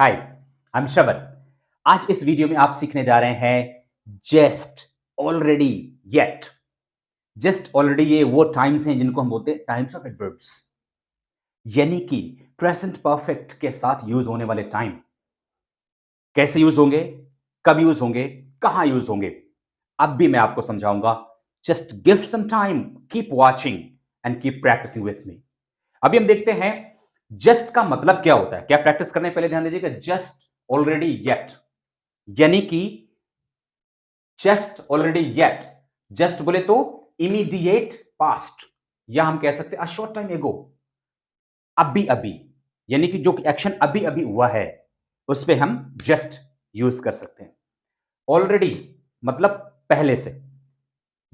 Hi, I am श्रवण। आज इस video में आप सीखने जा रहे हैं just, already, yet. Just, already ये वो टाइम्स हैं जिनको हम बोलते हैं टाइम्स ऑफ एडवर्ब्स, यानी कि प्रेजेंट परफेक्ट के साथ यूज होने वाले टाइम। कैसे यूज होंगे, कब यूज होंगे, कहां यूज होंगे, अब भी मैं आपको समझाऊंगा। Just give some time, keep watching and keep practising with me. अभी हम देखते हैं जस्ट का मतलब क्या होता है। क्या प्रैक्टिस करने पहले ध्यान दीजिएगा, जस्ट, ऑलरेडी, येट, यानी कि जस्ट, ऑलरेडी, येट। जस्ट बोले तो इमीडिएट पास्ट, या हम कह सकते हैं अ शॉर्ट टाइम एगो, अभी अभी, यानी कि जो एक्शन अभी अभी हुआ है उस पे हम जस्ट यूज कर सकते हैं। ऑलरेडी मतलब पहले से,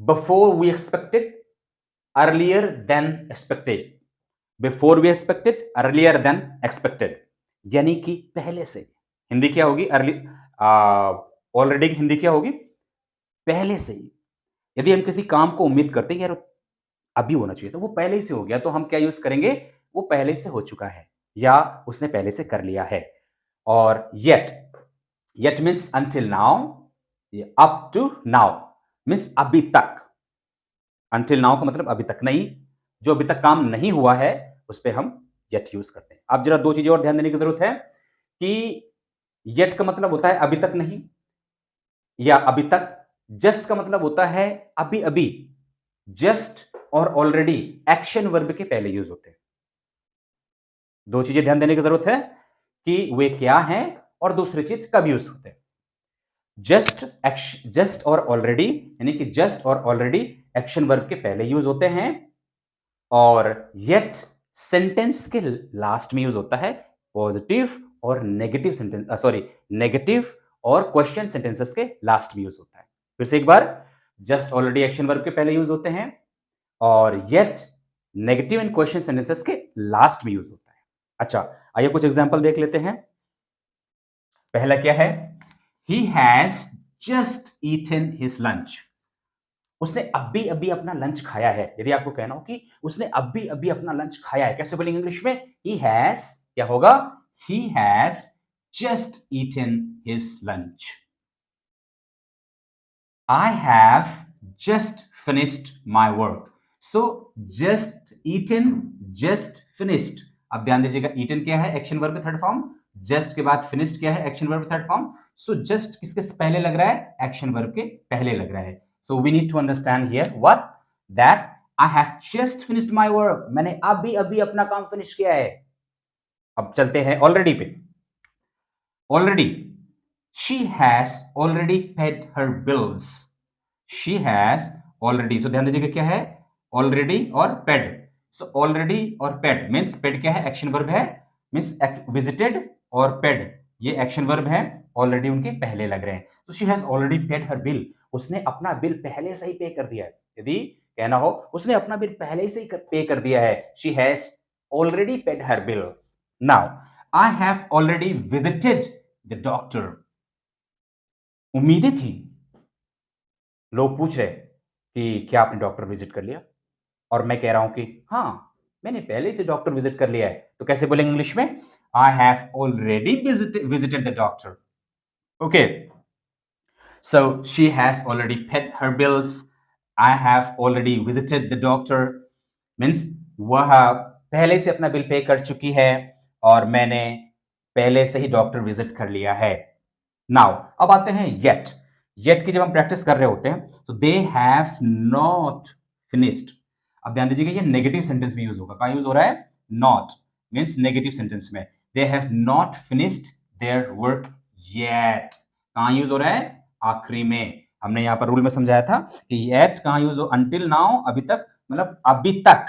before we expected, earlier than expected, before we expected, earlier than expected, यानी कि पहले से। हिंदी क्या होगी? अर्ली, ऑलरेडी की हिंदी क्या होगी? पहले से ही। यदि हम किसी काम को उम्मीद करते हैं यार अभी होना चाहिए, तो वो पहले ही से हो गया, तो हम क्या यूज करेंगे? वो पहले से हो चुका है या उसने पहले से कर लिया है। और yet, yet means until now, up to now means अभी तक। अंटिल नाउ का मतलब अभी तक नहीं, जो अभी तक काम नहीं हुआ है उस पर हम येट यूज करते हैं। अब जरा दो चीजें और ध्यान देने की जरूरत है कि येट का मतलब होता है अभी तक नहीं या अभी तक। जस्ट का मतलब होता है अभी अभी। जस्ट और ऑलरेडी एक्शन वर्ब के पहले यूज होते हैं। दो चीजें ध्यान देने की जरूरत है कि वे क्या हैं और दूसरी चीज कब यूज होते हैं। जस्ट, जस्ट और ऑलरेडी, यानी कि जस्ट और ऑलरेडी एक्शन वर्ब के पहले यूज होते हैं, और येट सेंटेंस के लास्ट में यूज होता है। पॉजिटिव और नेगेटिव सेंटेंस, सॉरी, नेगेटिव और क्वेश्चन सेंटेंसेस के लास्ट में यूज होता है। फिर से एक बार, जस्ट ऑलरेडी एक्शन वर्ब के पहले यूज होते हैं और yet negative and question sentences के लास्ट में यूज होता है। अच्छा, आइए कुछ एग्जांपल देख लेते हैं। पहला क्या है? He has just eaten his lunch. उसने अभी अभी अपना लंच खाया है। यदि आपको कहना हो कि उसने अभी अभी अपना लंच खाया है, कैसे बोलेंगे इंग्लिश में? ही हैज, क्या होगा? He has just eaten his lunch. I have just finished my work. So just eaten, just finished. अब ध्यान दीजिएगा, eaten क्या है? Action verb third form. just के बाद finished क्या है? Action verb third form. So just किसके पहले लग रहा है? एक्शन वर्ब के पहले लग रहा है। So we need to understand here what? That I have just finished my work. मैंने अभी अभी अपना काम फिनिश किया है। अब चलते हैं ऑलरेडी पे। Already, she has already paid her bills. She has already, so ध्यान दीजिएगा क्या है? Already और paid. So already और paid means paid क्या है? एक्शन वर्ब है, means visited और paid ये एक्शन वर्ब है, ऑलरेडी उनके पहले लग रहे हैं। तो she has already paid her bill. उसने अपना बिल पहले से ही पे कर दिया है। यदि कहना हो उसने अपना बिल पहले से ही पे कर दिया है, she has already paid her bills. Now, I have already visited the doctor. उम्मीदें थी, लोग पूछ रहे कि क्या आपने डॉक्टर विजिट कर लिया, और मैं कह रहा हूं कि हाँ, मैंने पहले से डॉक्टर विजिट कर लिया है। तो कैसे बोलेंगे इंग्लिश में? I have already visited the doctor. Okay, so she has already paid her bills. I have already visited the doctor means वह पहले से अपना बिल पे कर चुकी है और मैंने पहले से ही डॉक्टर विजिट कर लिया है। नाउ अब आते हैं येट। येट की जब हम प्रैक्टिस कर रहे होते हैं तो दे हैव नॉट फिनिश्ड। अब ध्यान दीजिएगा ये नेगेटिव सेंटेंस में यूज होगा। कहां यूज हो रहा है? नॉट मींस नेगेटिव सेंटेंस में। They have not finished their work yet. कहां यूज हो रहा है? आखिरी में। हमने यहां पर रूल में समझाया था कि येट कहां यूज हो? अंटिल नाउ, अभी तक, मतलब अभी तक,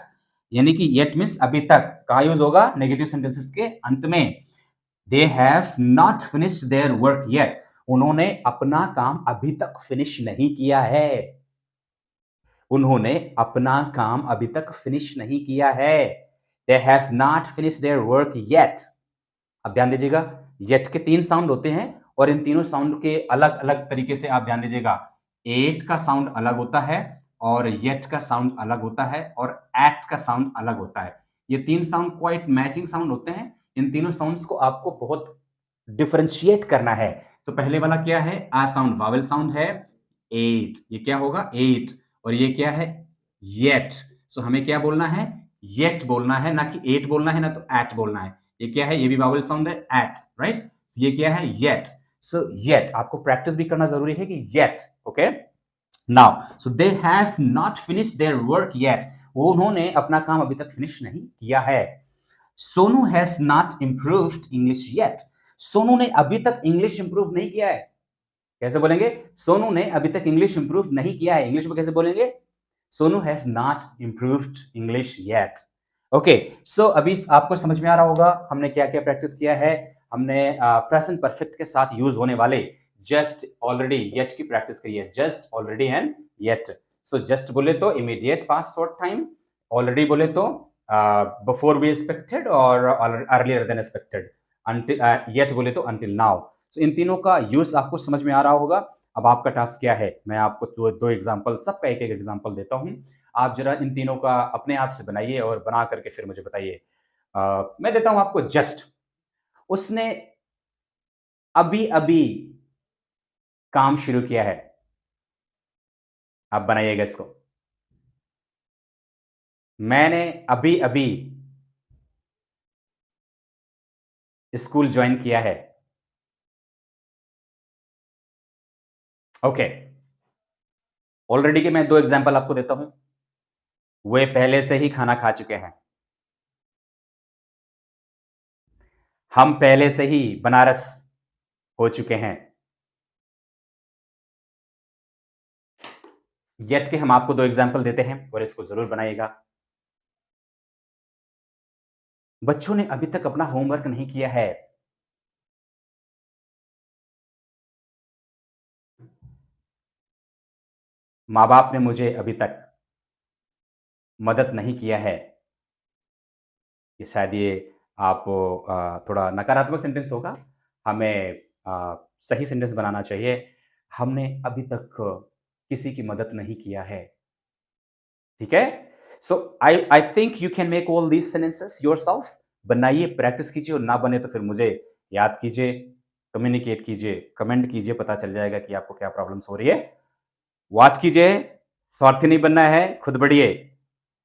यानी कि येट मींस अभी तक। कहां यूज होगा? नेगेटिव सेंटेंसेस के अंत में। They have not finished their work yet. उन्होंने अपना काम अभी तक फिनिश नहीं किया है। उन्होंने अपना काम अभी तक फिनिश नहीं किया है। They have not finished their work yet. अब ध्यान दीजिएगा, येट के तीन साउंड होते हैं और इन तीनों साउंड के अलग अलग तरीके से आप ध्यान दीजिएगा। एट का साउंड अलग होता है और येट का साउंड अलग होता है और एट का साउंड अलग होता है। ये तीन साउंड क्वाइट मैचिंग साउंड होते हैं। इन तीनों साउंड्स को आपको बहुत डिफरेंशिएट करना है। तो पहले वाला क्या है? आ साउंड, वावेल साउंड है, एट। ये क्या होगा? एट। और ये क्या है? येट। सो हमें क्या बोलना है? येट बोलना है, ना कि एट बोलना है, ना तो एट बोलना है। ये क्या है? ये भी वावेल साउंड है, एट, राइट? ये क्या है? येट। सो येट, आपको प्रैक्टिस भी करना जरूरी है कि yet, okay? Now so they have not finished their work yet. वो उन्होंने अपना काम अभी तक फिनिश नहीं किया है। Sonu has not improved English yet. Sonu ने अभी तक इंग्लिश इंप्रूव नहीं किया है। कैसे बोलेंगे? सोनू ने अभी तक इंग्लिश इंप्रूव नहीं किया है। इंग्लिश में कैसे बोलेंगे? Sonu has not improved English yet. Okay, so अभी आपको समझ में आ रहा होगा हमने क्या क्या प्रैक्टिस किया है। हमने प्रेजेंट परफेक्ट के साथ यूज होने वाले जस्ट, ऑलरेडी, येट की प्रैक्टिस करी है। Just, already and yet. So just बोले तो immediate past short time, already बोले तो बिफोर वी एक्सपेक्टेड और earlier than expected, until, yet बोले तो अंटिल नाउ। सो इन तीनों का यूज आपको समझ में आ रहा होगा। अब आपका टास्क क्या है? मैं आपको दो एग्जांपल, सबका एक एक एग्जांपल देता हूं। आप जरा इन तीनों का अपने आप से बनाइए और बना करके फिर मुझे बताइए। मैं देता हूं आपको जस्ट। उसने अभी अभी काम शुरू किया है। आप बनाइएगा इसको। मैंने अभी अभी स्कूल ज्वाइन किया है। ओके, ऑलरेडी के मैं दो एग्जांपल आपको देता हूं। वे पहले से ही खाना खा चुके हैं। हम पहले से ही बनारस हो चुके हैं। येट के हम आपको दो एग्जांपल देते हैं और इसको जरूर बनाइएगा। बच्चों ने अभी तक अपना होमवर्क नहीं किया है। माँ बाप ने मुझे अभी तक मदद नहीं किया है। ये शायद ये आप थोड़ा नकारात्मक सेंटेंस होगा। हमें सही सेंटेंस बनाना चाहिए। हमने अभी तक किसी की मदद नहीं किया है। ठीक है? So I think you can make all these sentences yourself. बनाइए, प्रैक्टिस कीजिए, और ना बने तो फिर मुझे याद कीजिए, कम्युनिकेट कीजिए, कमेंट कीजिए, पता चल जाएगा कि आपको क्या प्रॉब्लम्स हो रही है। वॉच कीजिए, स्वार्थी नहीं बनना है, खुद बढ़िए,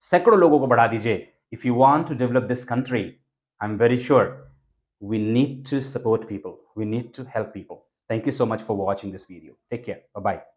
सैकड़ों लोगों को बढ़ा दीजिए। If you want to develop this country, I am very sure we need to support people, we need to help people. Thank you so much for watching this video. Take care. Bye bye.